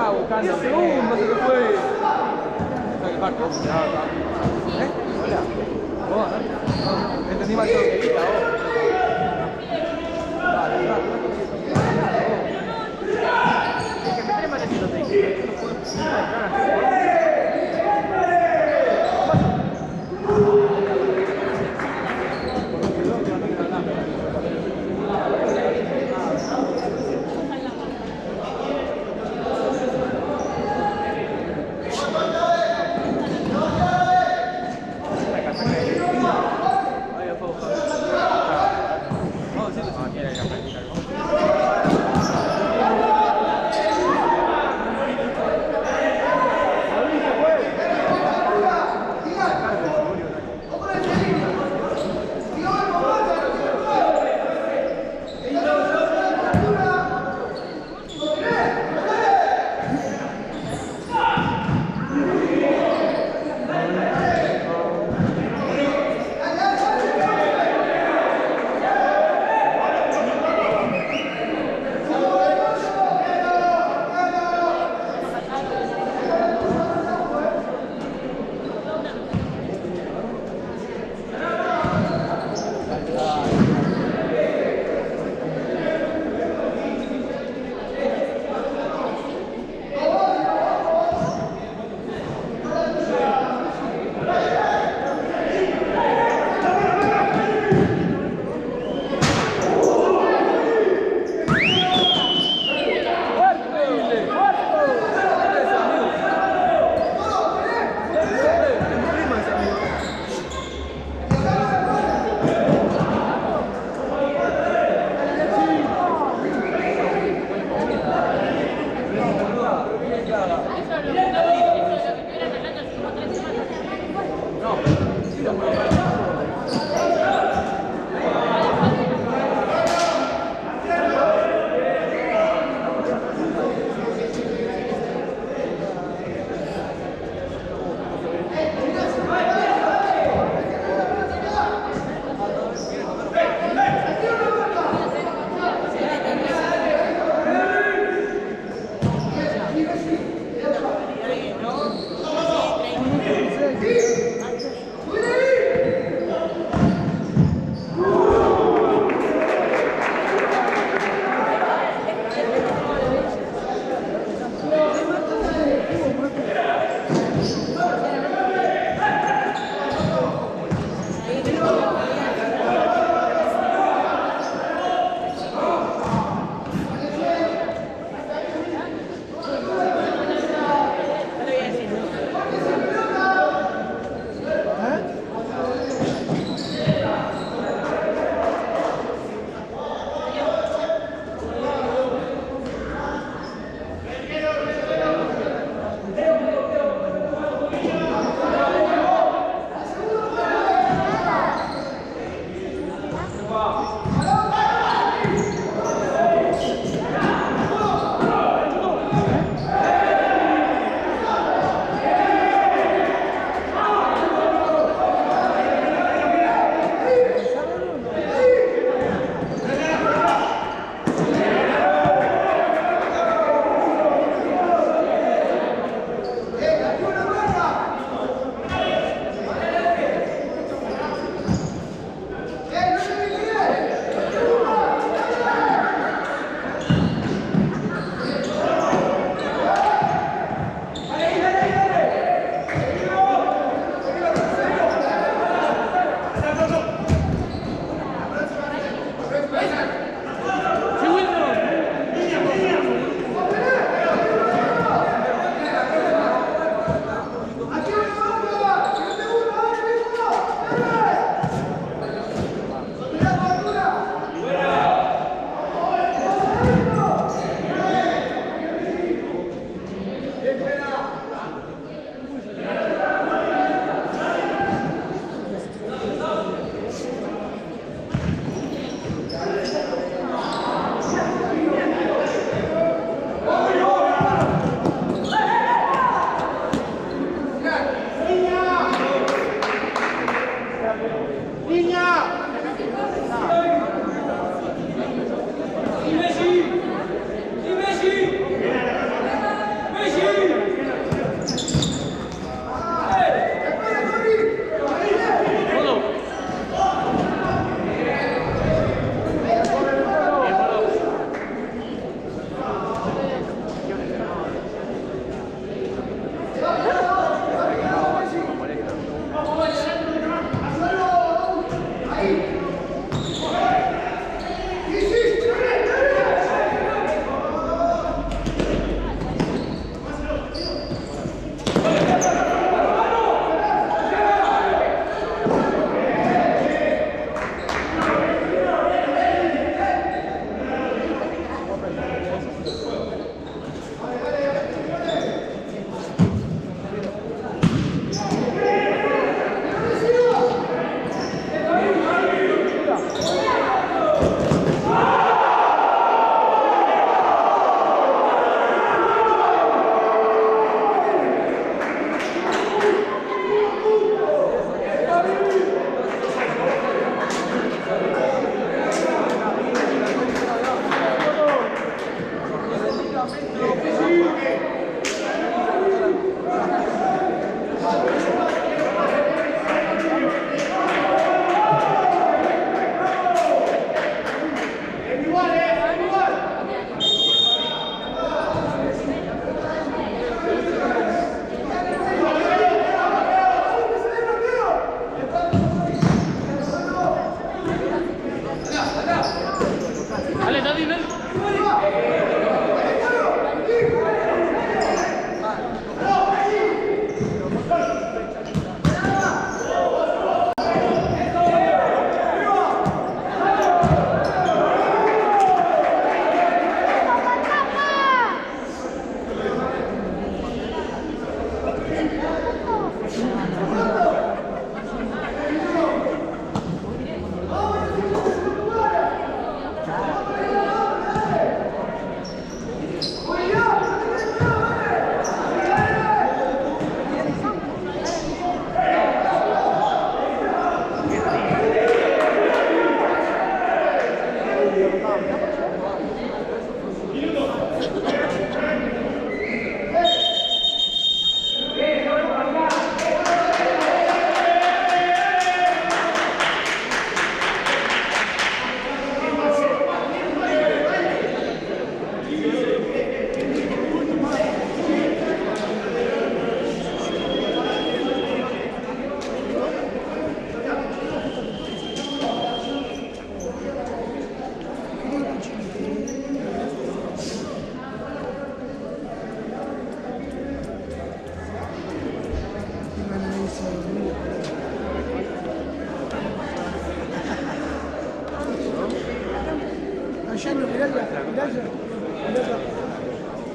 estaba buscando. 10 segundos se me fue. El barco. ¿Eh? Hola. Vos, ¿no? Entendí mal todo que grita, vos. Vale, vale. Es que me trae mal ese lote. No puedo entrar a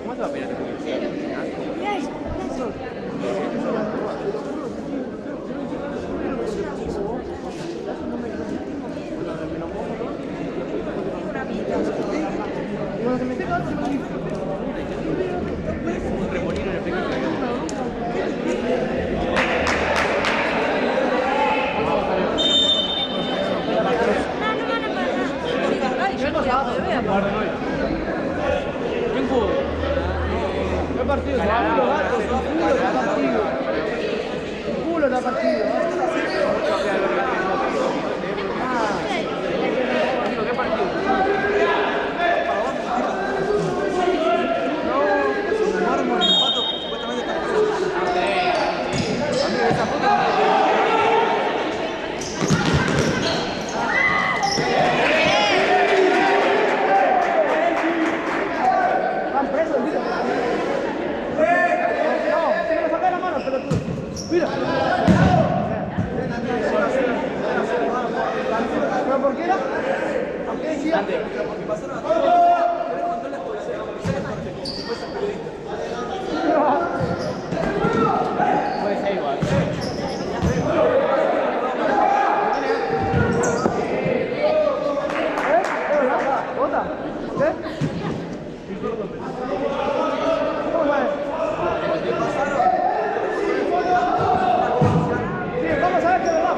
¿Cuánto va a pedir? Un remolino en el pequeño. ¿Quién jugó? ¿Qué partido? Los gatos, culo da partido. ¿Qué partido? No, Mármol, el Pato supuestamente está preso. Amigo, esa foto Están presos, mira. No, se me saca la mano, pero tú. Mira. ¿Pero por qué era? ¿Por qué decía? porque pasaron a todos. Pero cuando las policías después son periodistas. Puede ser igual. ¿Bota? ¿Qué? ¿Cómo va? Sí, vamos a ver qué le va.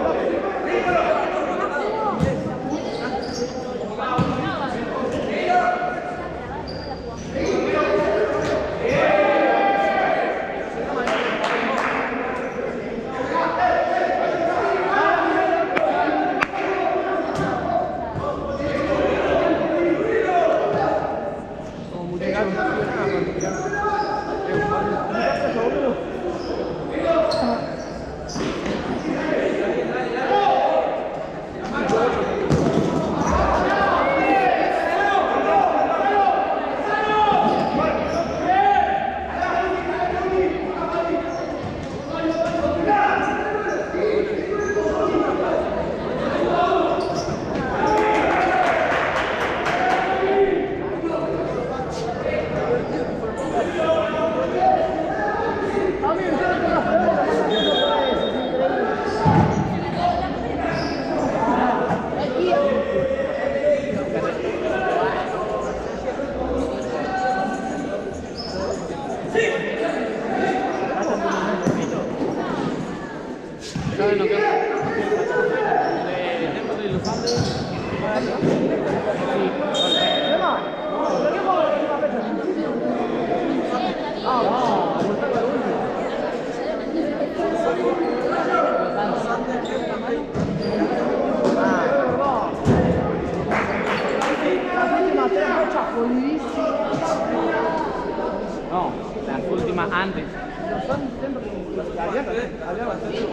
más antes. Los son siempre había bastante.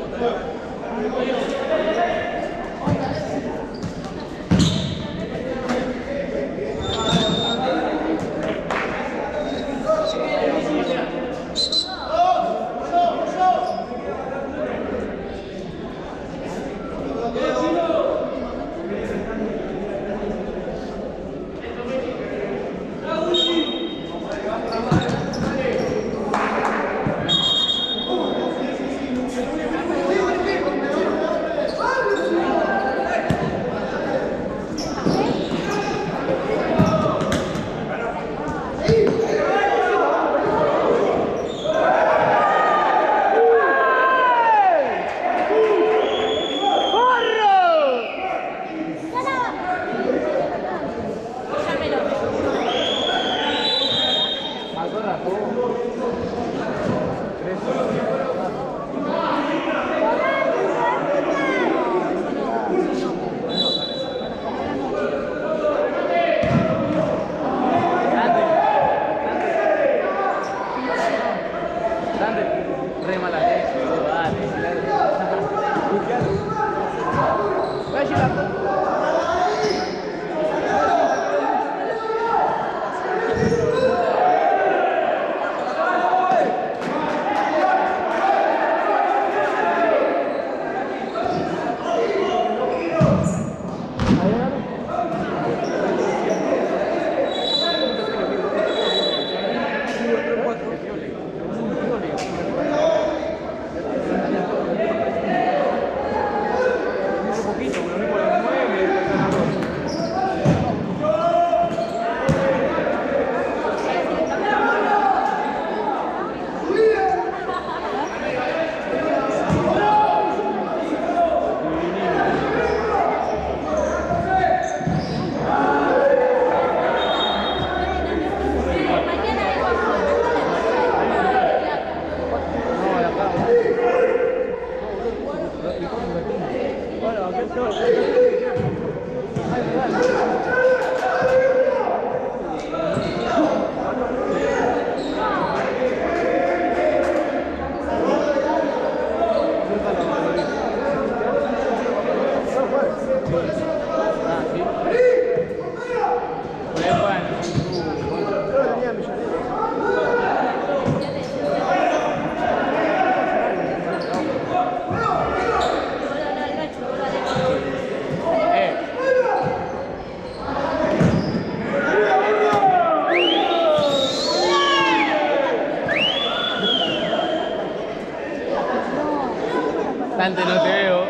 Dante, no te veo.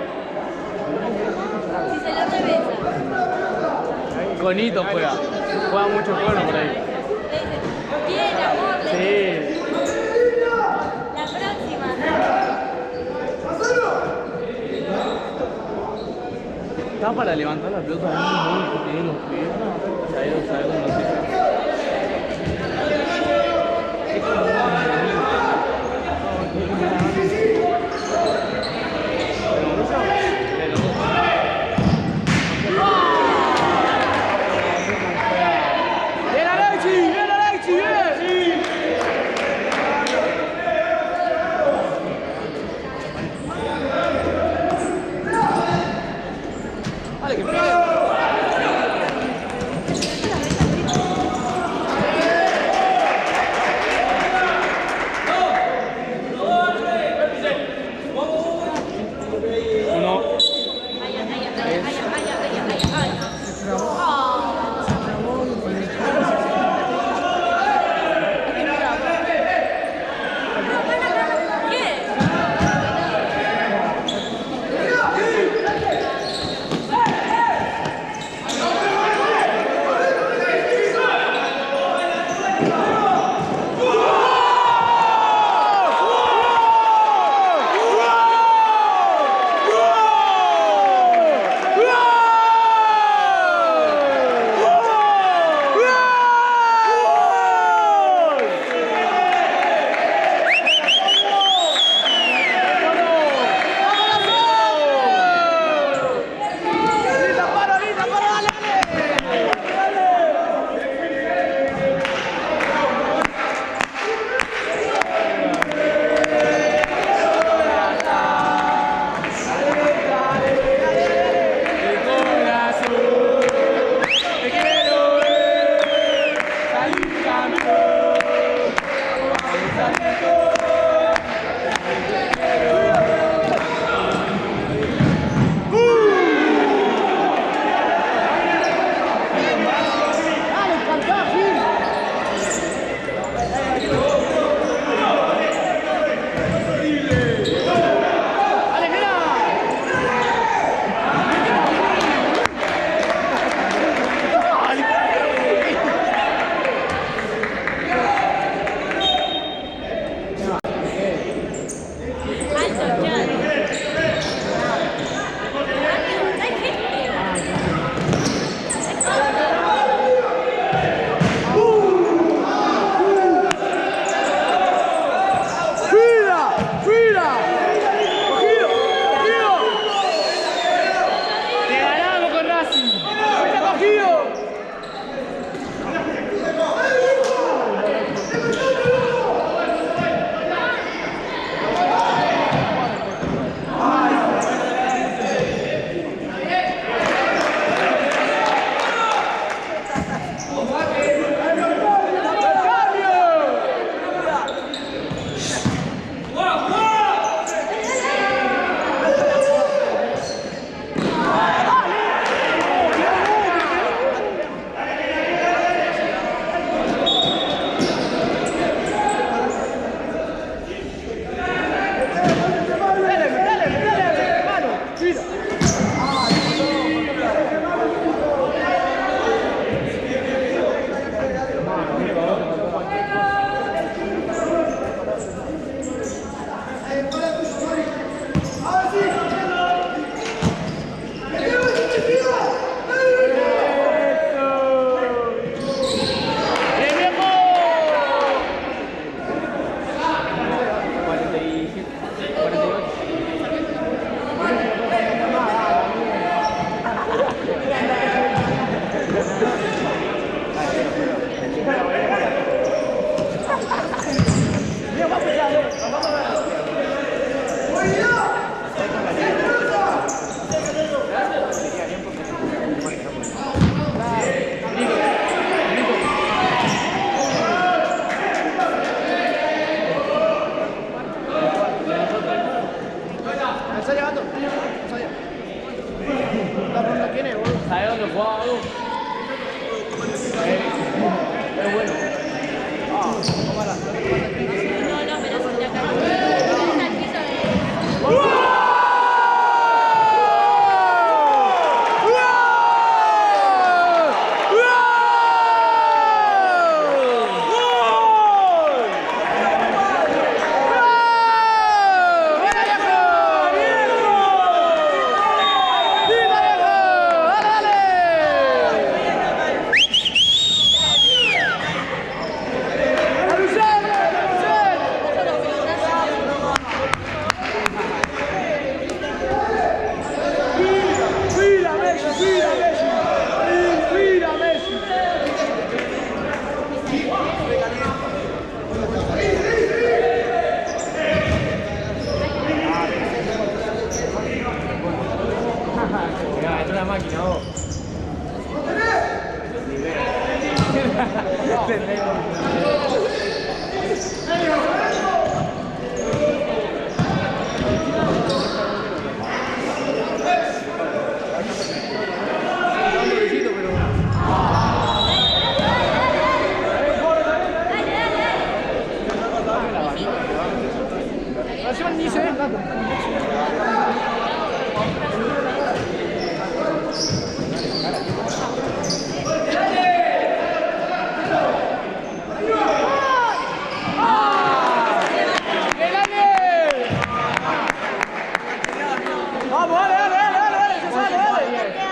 Si se lo regresa. Conito juega. Juega mucho juego por ahí. Le dice, bien, amor, le dice. Sí. La próxima. Estaba para levantar la pelota muy porque tiene los pies. Sabe cómo lo hace. Es como un No, pero si la calle está al piso de... Es una máquina, vos. Ni se ve tanto. Vamos, dale, dale, dale, dale, se sale, dale.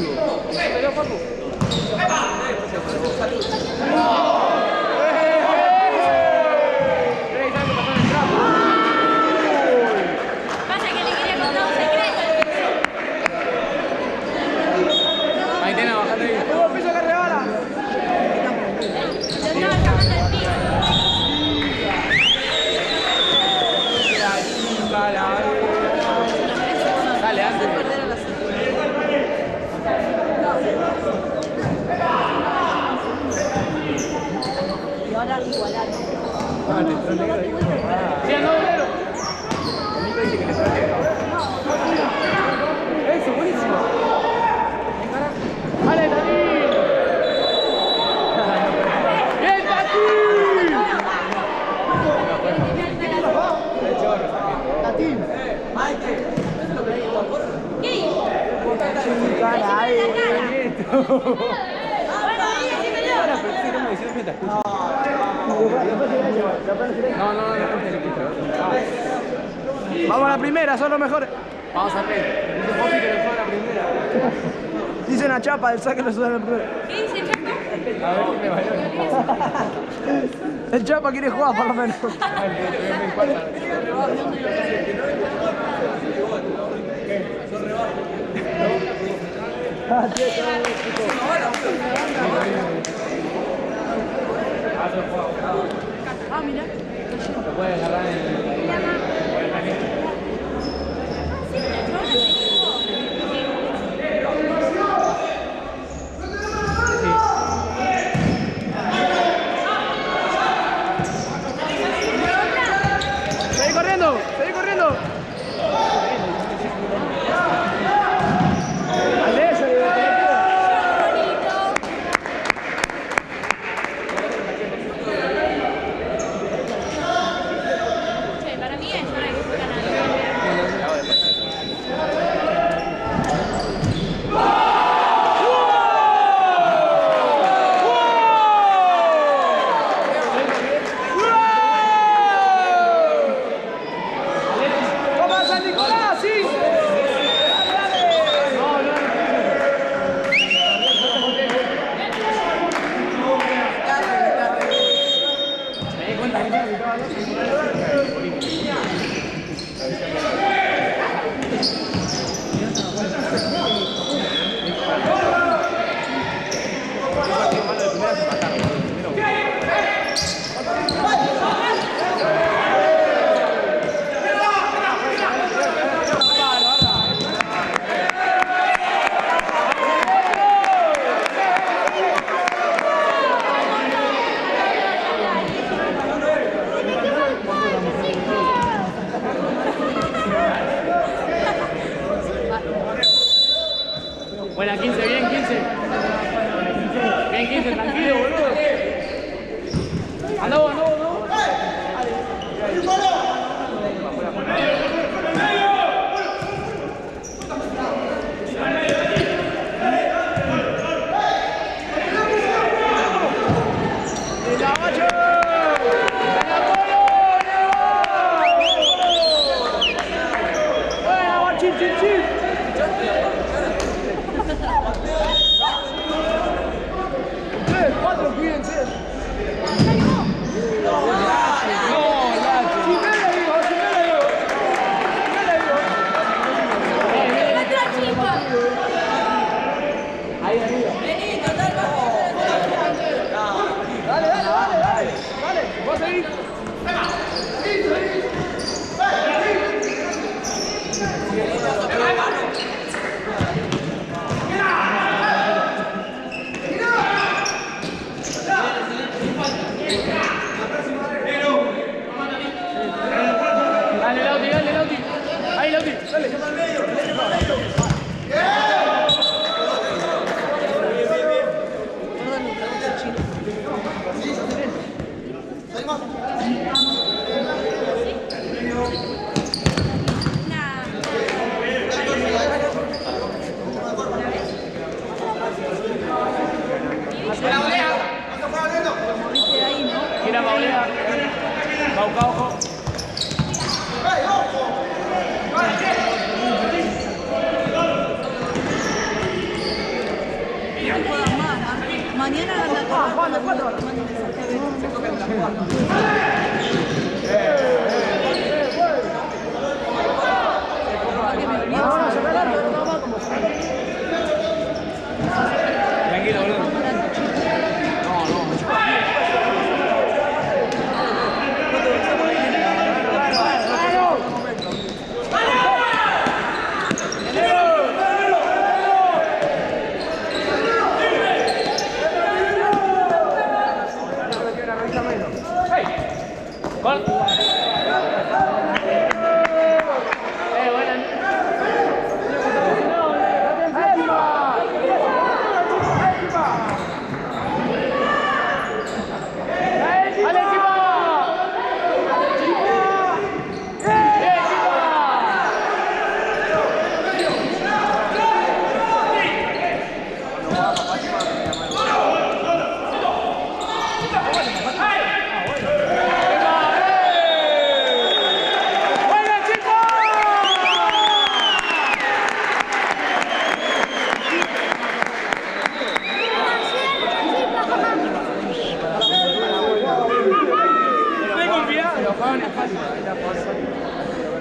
boludo. ¿Te dio Facu? Pasa que le quería contar un secreto al piso. Maitena, bajate ahí. ¡Hubo el piso que rebala! Lo estaba llamando al piso. Dale, antes. Y ahora igualaron. Ah, te entró negro ahí. Sí, ando negro. El Nico dice que le entró negro. Eso, buenísimo. ¡Dale, Tati! ¡Bien, Tati! El chorro, Sarmiento. Tatín. ¿Qué hizo? Cara, Decime en la cara. Nieto. Bueno, decímelo. Ahora, pero sí, no me hicieron mientras escucho. Vamos a la primera, son los mejores. Vamos a ver. Dice Poppy que le fue a la primera. Dicen a Chapa, el saque lo sudan la primera. ¿Qué dice Chaco? A ver si me bailó. El Chapa quiere jugar por lo menos. Ah, mira. Lo puede agarrar en el... ¡Seguí corriendo! ¡Seguí corriendo! ¡Ale, ese! Che, para mí es hora de que juegan a ¡Vamos a San Nicolás! ¡Sí! Buena, 15, bien, 15. Bien, 15, tranquilo, boludo. Andá, andá, andá. ¡Chin, chin, chin! ¡Tres, cuatro, cuídense! Dale, Lauti, dale, Lauti. Ahí, Lauti, dale. Gira Paulea. Bauca, ojo. Tranquilo, boludo. Gol.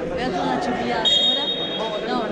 Voy a hacer una chupillada, ¿segura? No,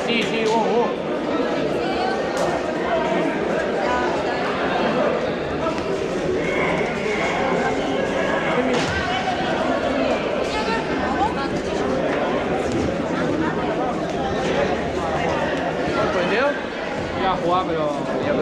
sí, sí, vos. Iba a jugar, pero ya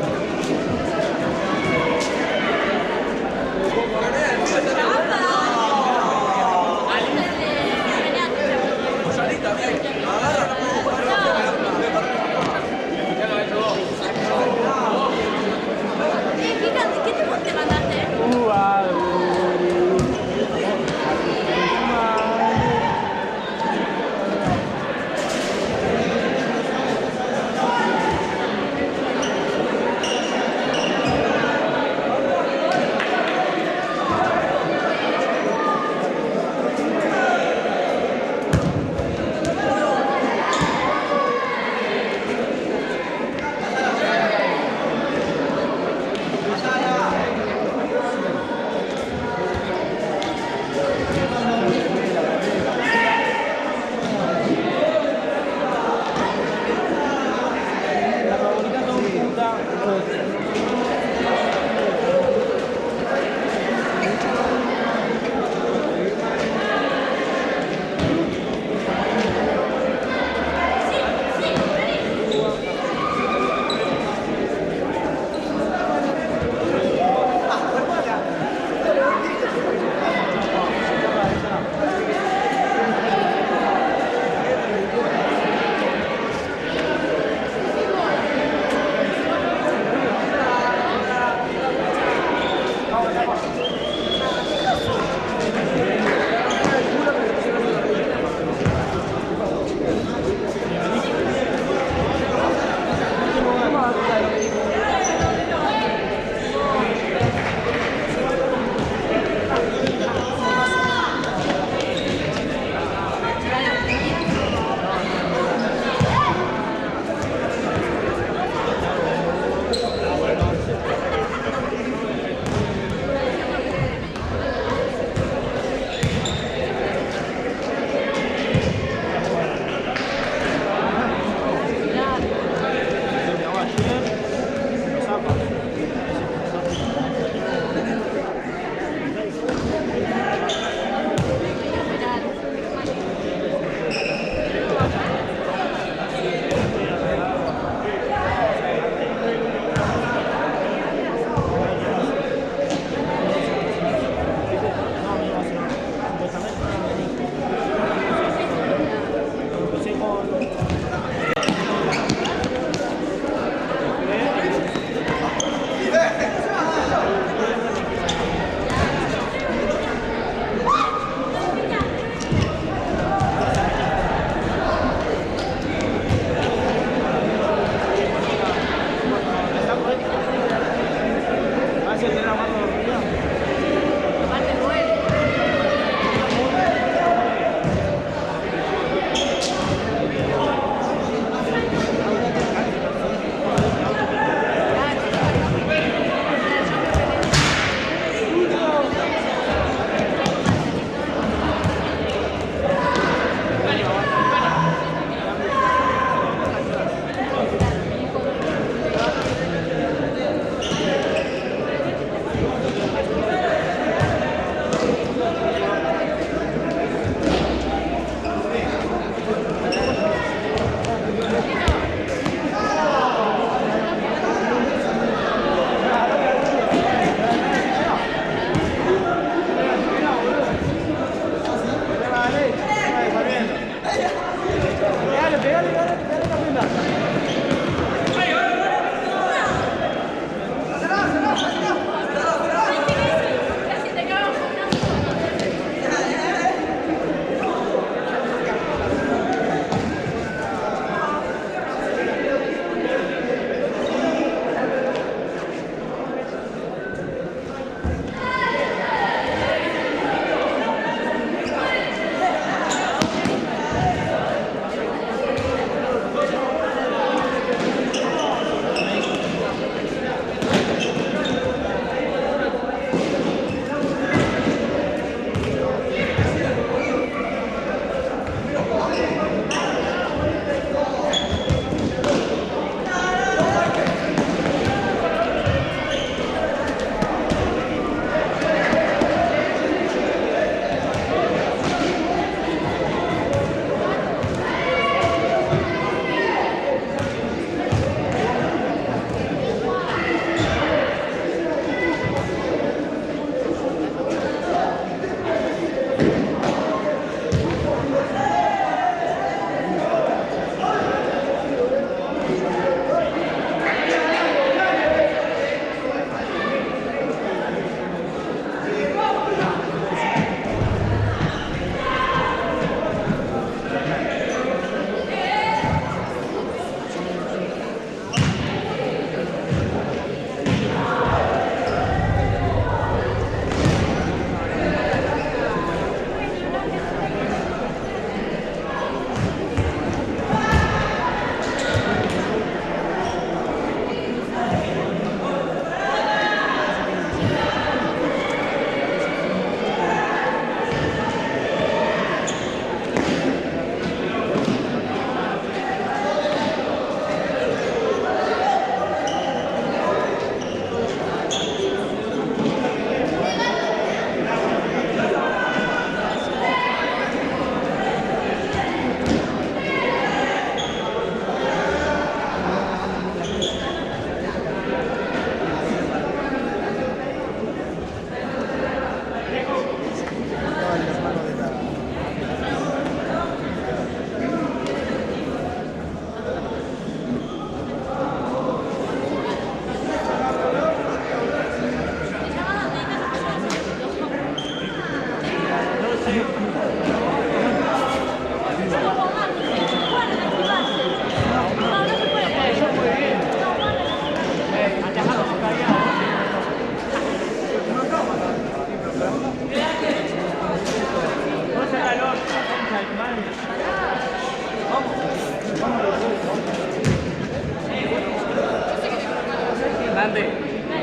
Dante,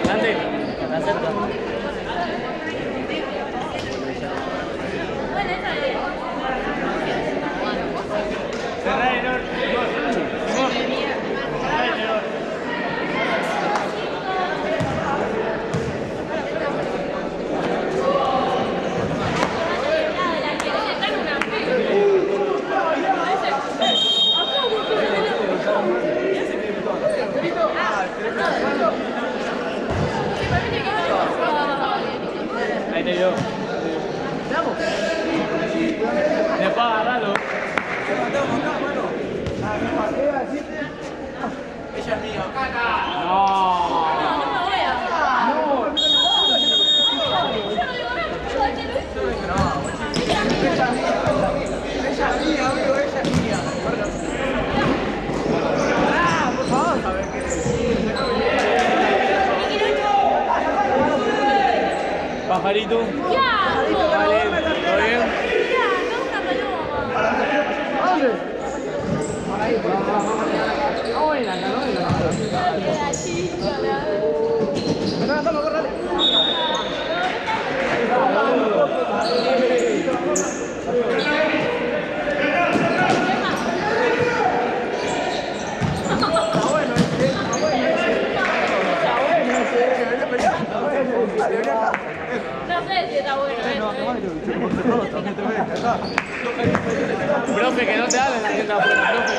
Dante, está cerca. Ahí te dio. Después agarralo. Ella es mía. No. Ella es mía, amigo, ella es mía. Ah, por favor, ¿sabes qué? Pajarito. Ya. Vale, ¿todo bien? Ya, no una paloma. ¿Dónde? Por ahí, por ahí. No vengan, no vengan. La chica, la... Dale, dale. No sé si está bueno esto, Profe, que no te hable la gente afuera, profe.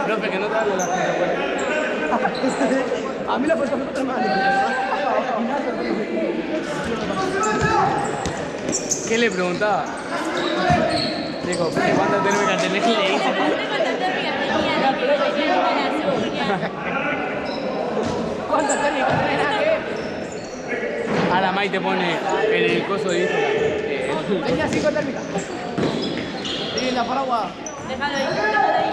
Profe, que no te hable la gente afuera. A mí la puesta otra mano. ¿Qué le preguntaba? Dijo, ¿cuántas térmicas tenés? Le dice. ¿Cuántas técnicas tenés? A la Mai te pone en el coso de Tenía 5 térmicas. Y la paraguas. Déjalo ahí, déjalo ahí.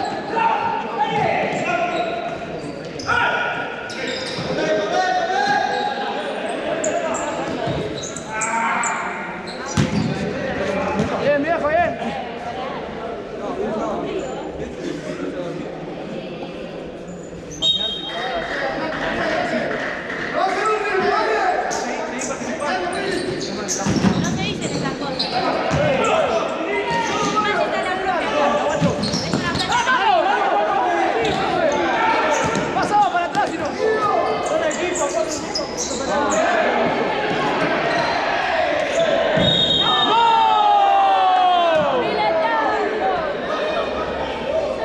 Bien, viejo, bien. No se dicen esas cosas. Más está la propia. Es una plata. Pasado para atrás, si no. Son equipo,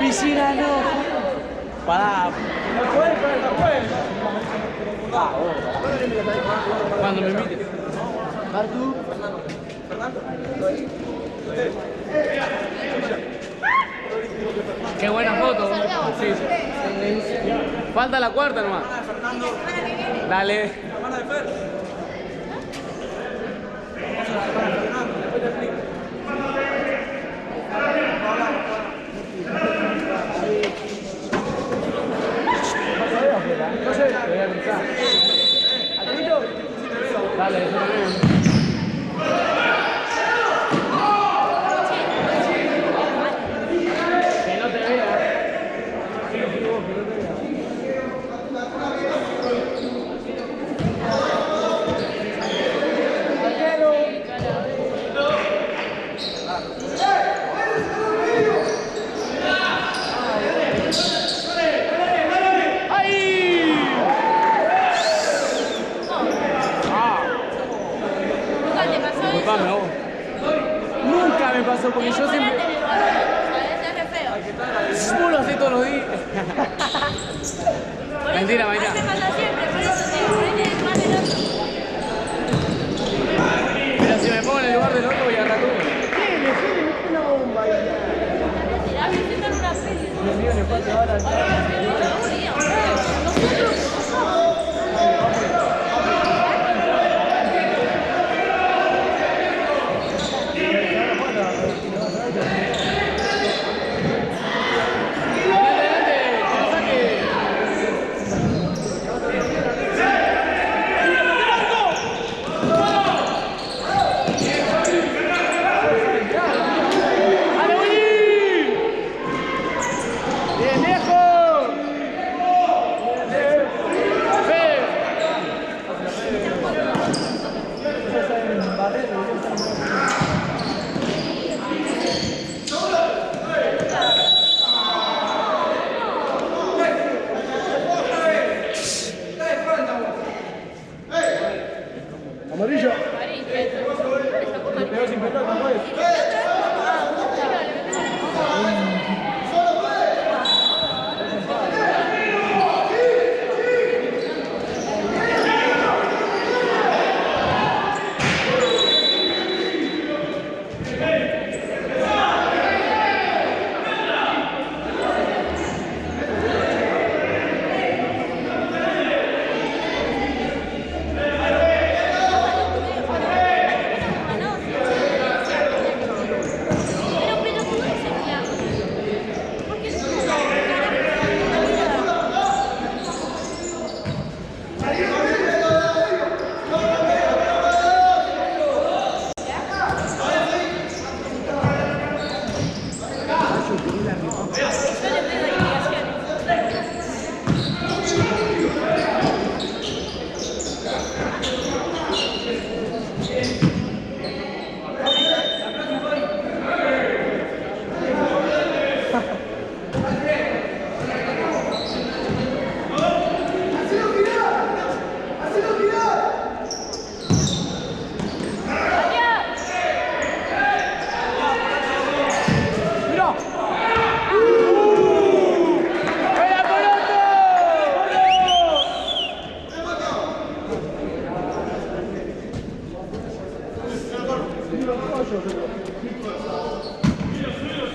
Piscina no. Pará. Cuando me invites. Bartu. Qué buena foto. Sí, sí. Falta la cuarta nomás. Dale. Hermana de Fer. No sé, te voy a avisar. ¿Atento? Dale, eso también. Que no te vea. Nunca te pasó eso. Disculpame vos. Nunca me pasó porque yo siempre. Vos lo haces todos los días. Mentira, Maita. Se pasa siempre, por eso te pones más del otro. Pero si me pongo en el lugar del otro voy a agarrar todo. Una bomba ahí. A mí me dan una peli. Dios mío, le falta ahora. Nosotros Amarillo. Se quedó sin pelota, pues.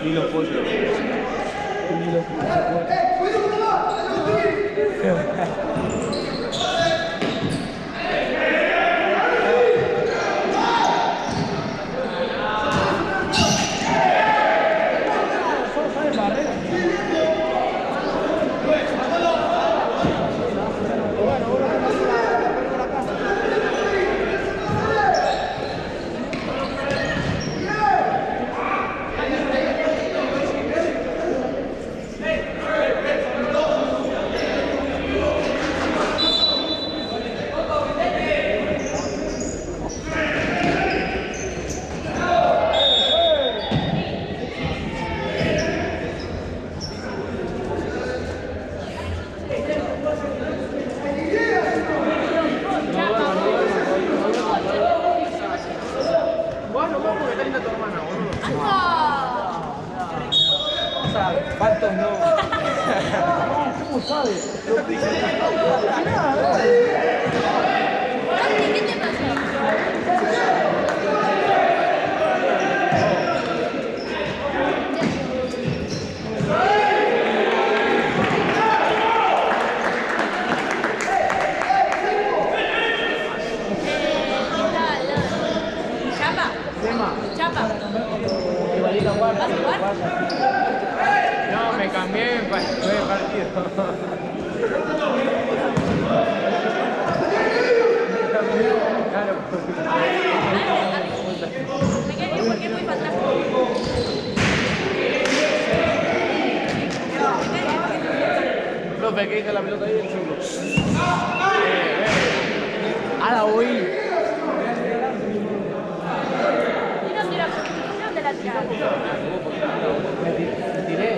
Ni los pollos. ¿Cuántos no? ¿Cómo sabes? ¿Qué te pasó? Chapa. Chapa. ¿Vas a jugar? No, me cambié para el partido. Claro. Me quedé bien porque es muy fantástico. Profe, que deja la pelota ahí el chulo. Ahora voy. Y no tira, ¿dónde la tiraste? Me tiré.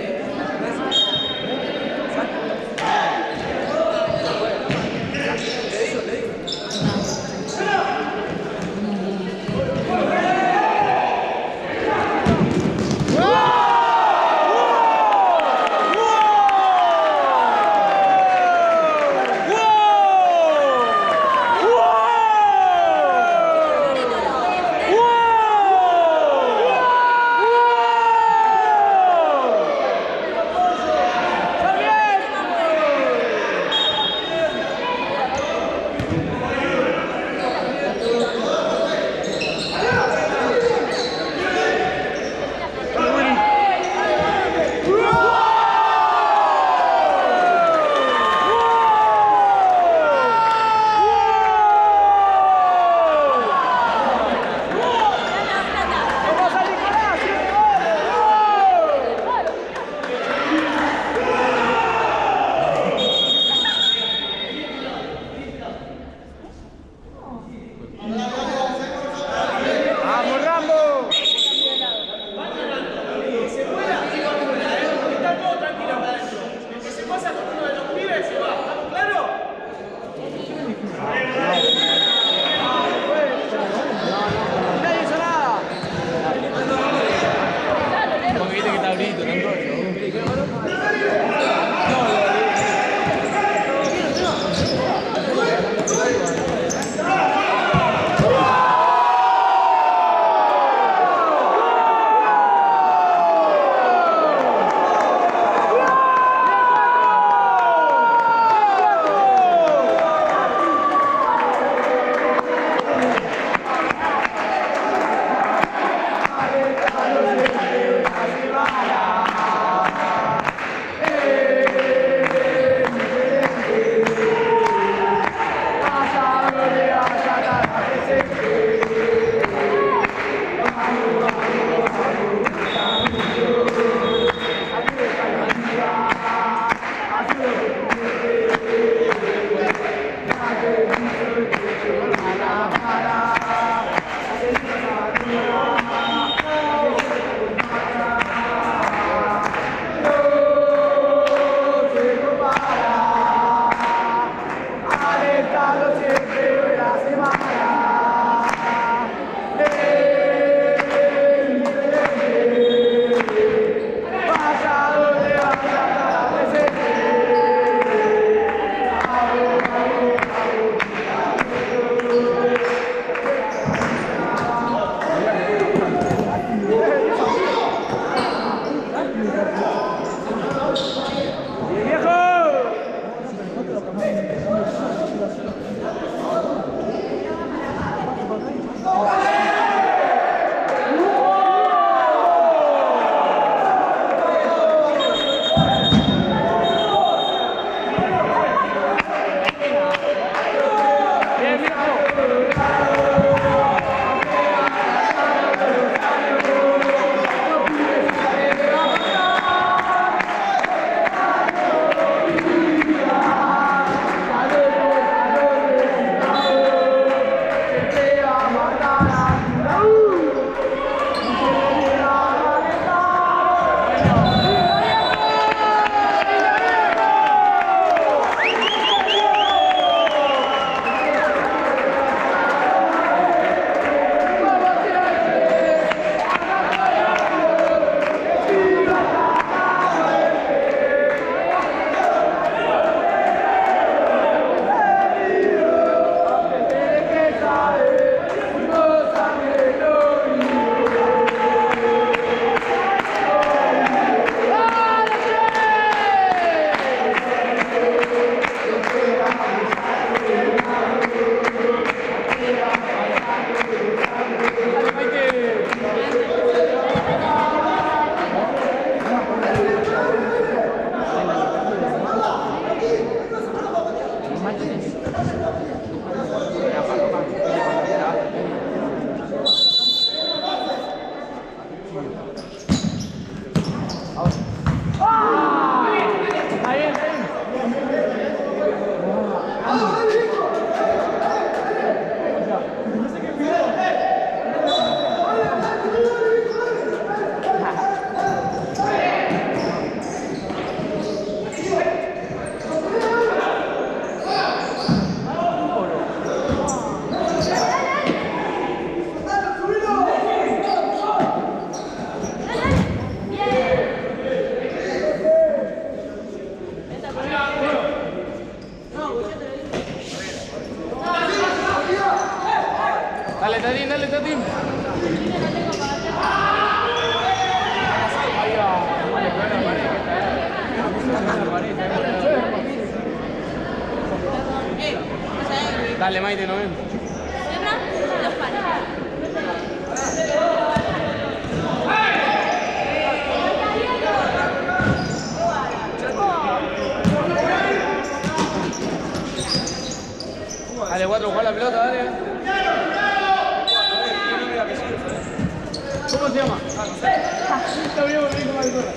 Dale, Tatín, dale, Tatín. Dale, Maite, no ven. Los panes. Dale, 4, juega la pelota, dale. ¿Cómo se llama? Está bien, me dijo Maricona.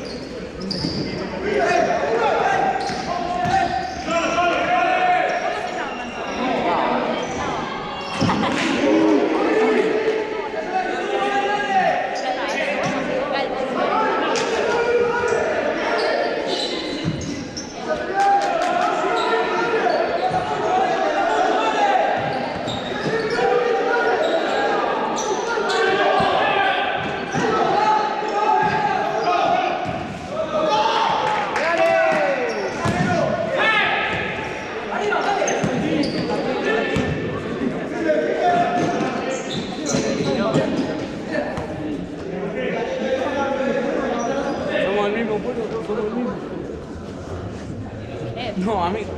No, amigo.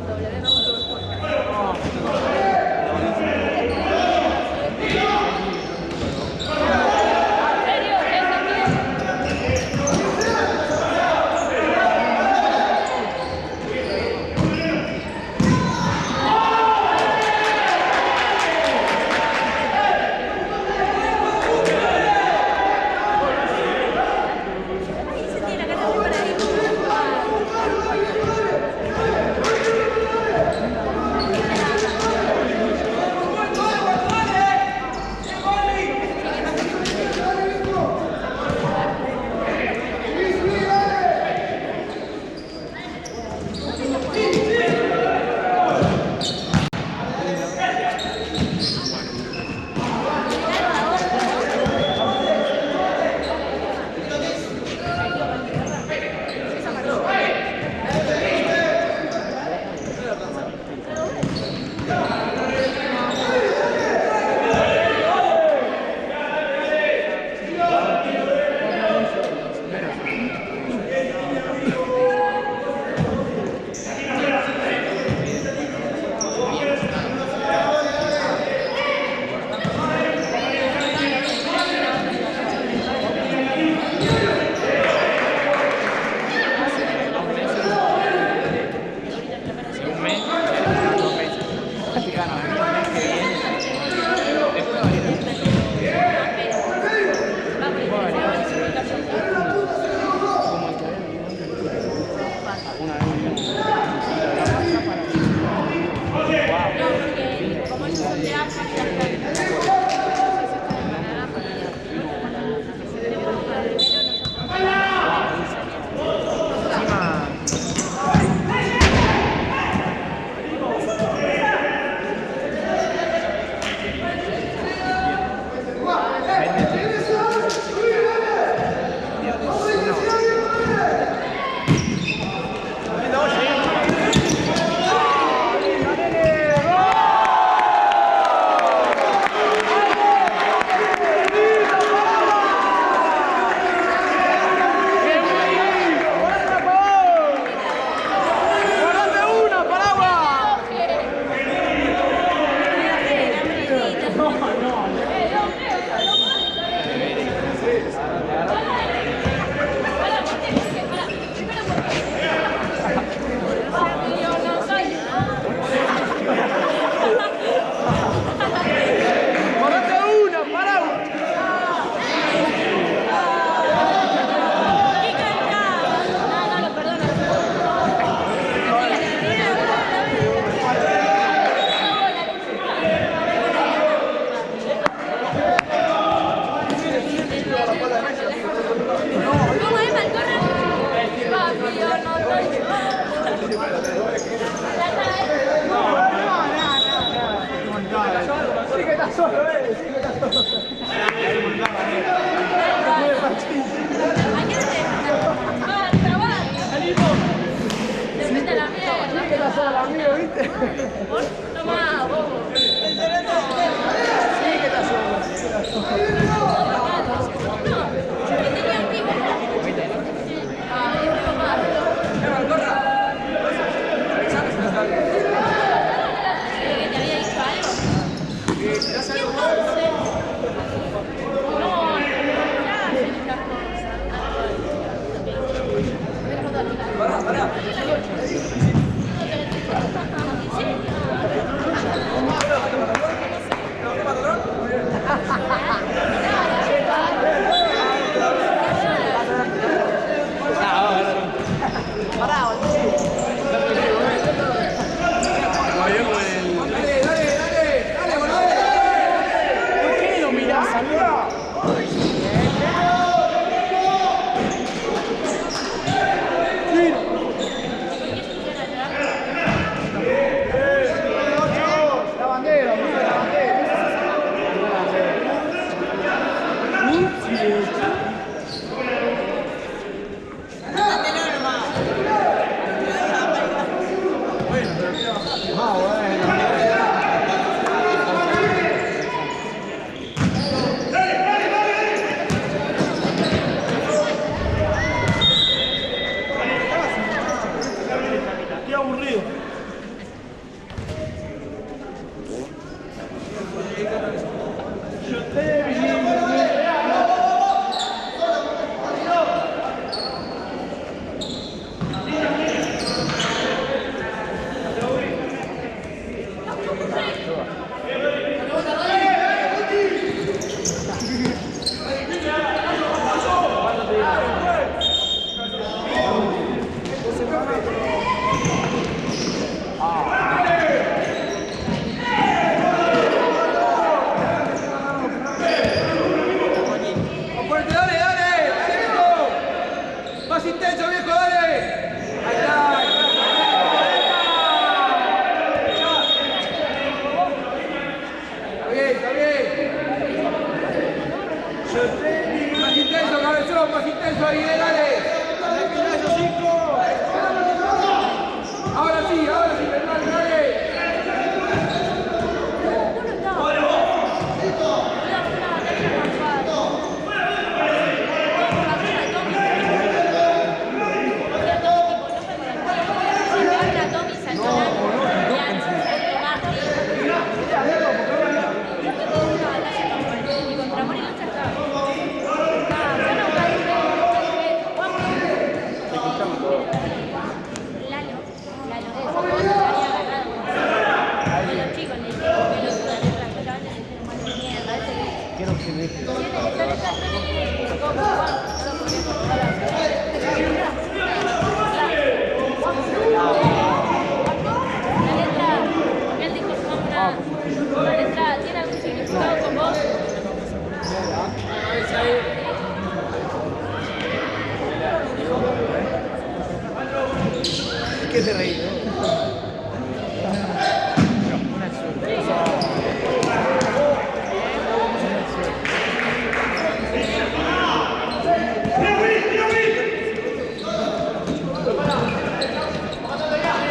¿Qué se reí?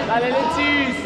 Dale, Lechis.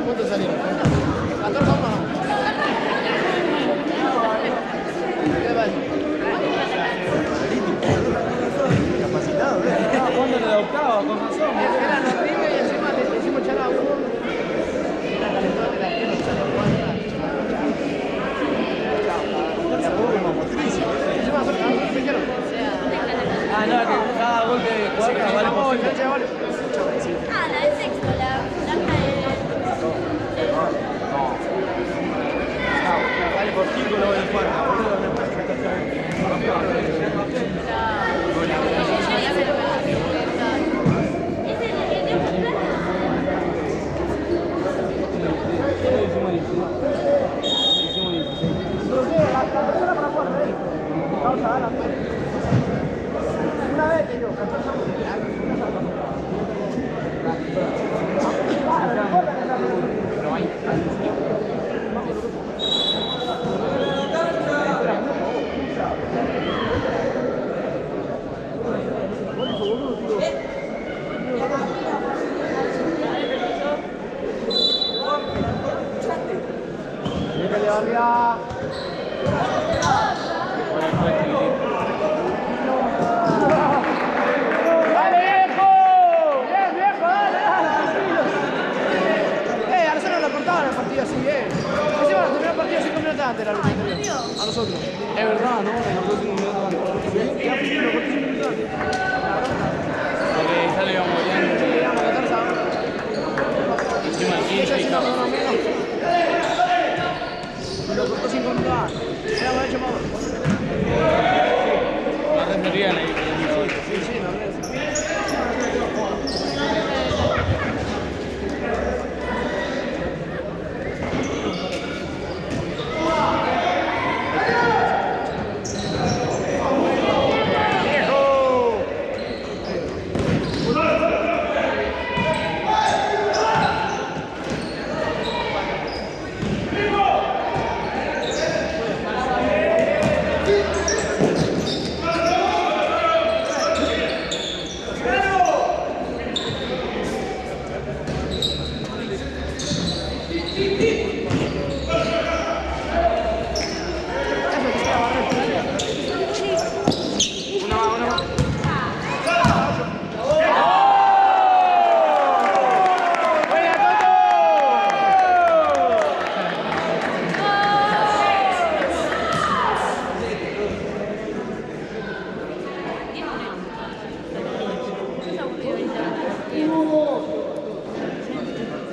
¿Cuánto salieron? 14 más. ¿Qué vale? Capacitado, ¿eh? Estaba jugando en la octava, con razón. Eran los pibes y encima le hicimos echar a uno. Era calentón de la que nos salió jugando. Encima son los que metieron. Ah, no, que cada gol que juega vale por 5. Ah, la del sexto, la blanca de... Vale por 5 lo voy a jugar. Una vez que yo,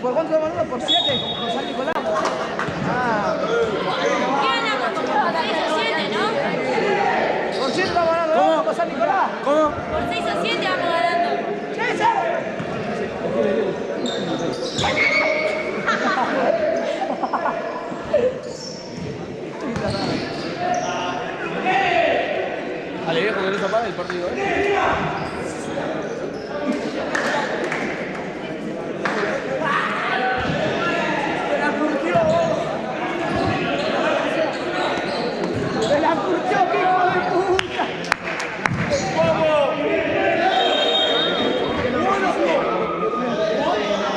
¿Por cuánto estamos ganando? ¿Por 7? Como con San Nicolás. Ah. ¿Qué ganamos? Por 6 o 7, ¿no? ¿Por 7 estamos ganando? ¿Cómo? ¿Con San Nicolás? ¿Cómo? Por 6 o 7 vamos ganando. ¿Qué es eso? Ale viejo que no se apaga el partido, ¡Me la curtió, qué hijo de puta!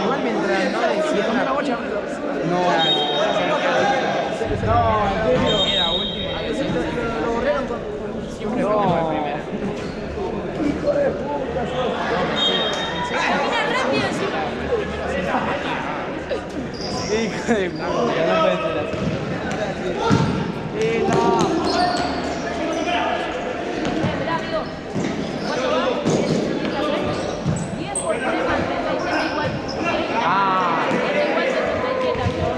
Igual mientras no le hicieron la bocha. No, en serio. Era último. Lo borraron con siempre fue primera. Hijo de puta. Camina rápido encima. Hijo de puta, no puede ser así. No. Esperá, amigo. ¿Cuánto va? 10 por 3 más 37 igual. Ah. Igual 67, amigo.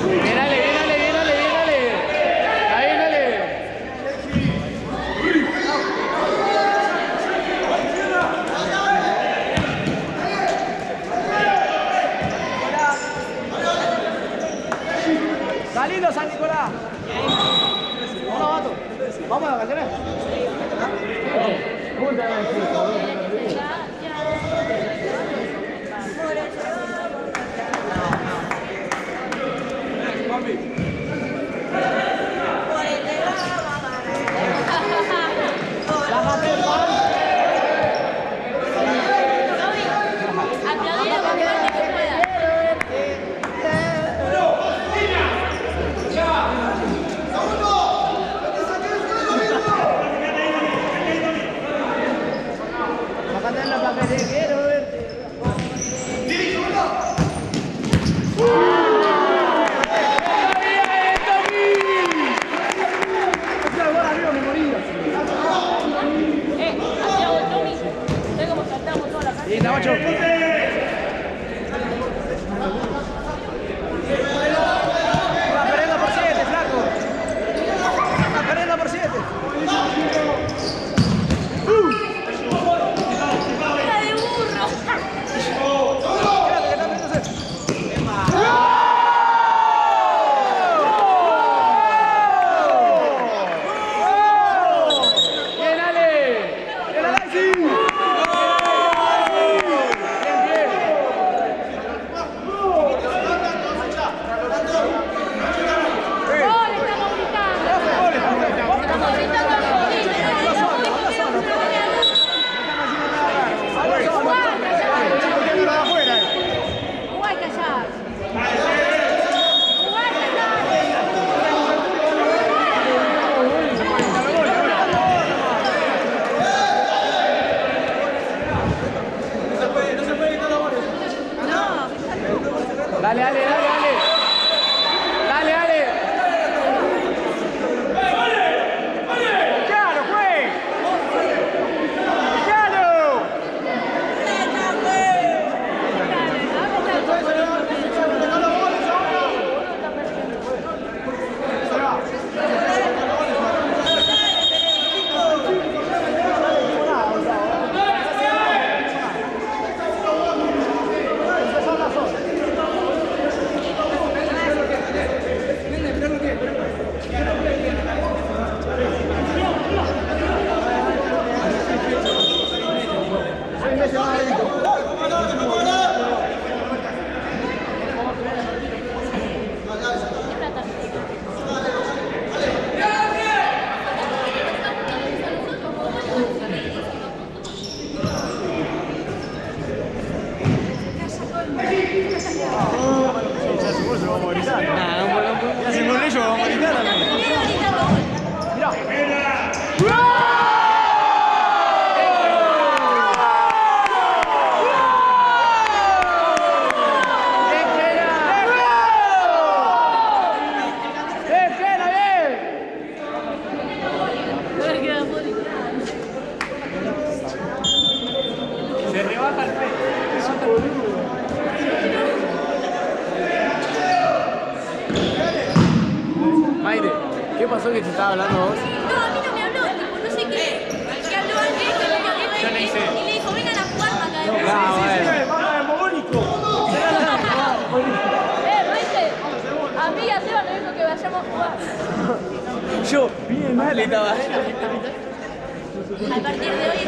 Bien, Ale, bien, Ale, bien, Ale, bien, Ale. Está bien, Ale. Salilo, San Nicolás. Vamos, vato. Vamos a las vacaciones. La maté, Juan. Aplaudí lo más fuerte que pueda. Bájate en la papelera, quiero verte. Maire, ¿qué pasó que te estaba hablando vos? No, a mí no me habló, tipo, no sé qué. Que habló antes, que habló antes, Yo le hice. y le dijo, vengan a jugar para acá. ¿Viste? A mí y a Seba nos dijo que vayamos a jugar. Yo, bien mal estaba. A partir de hoy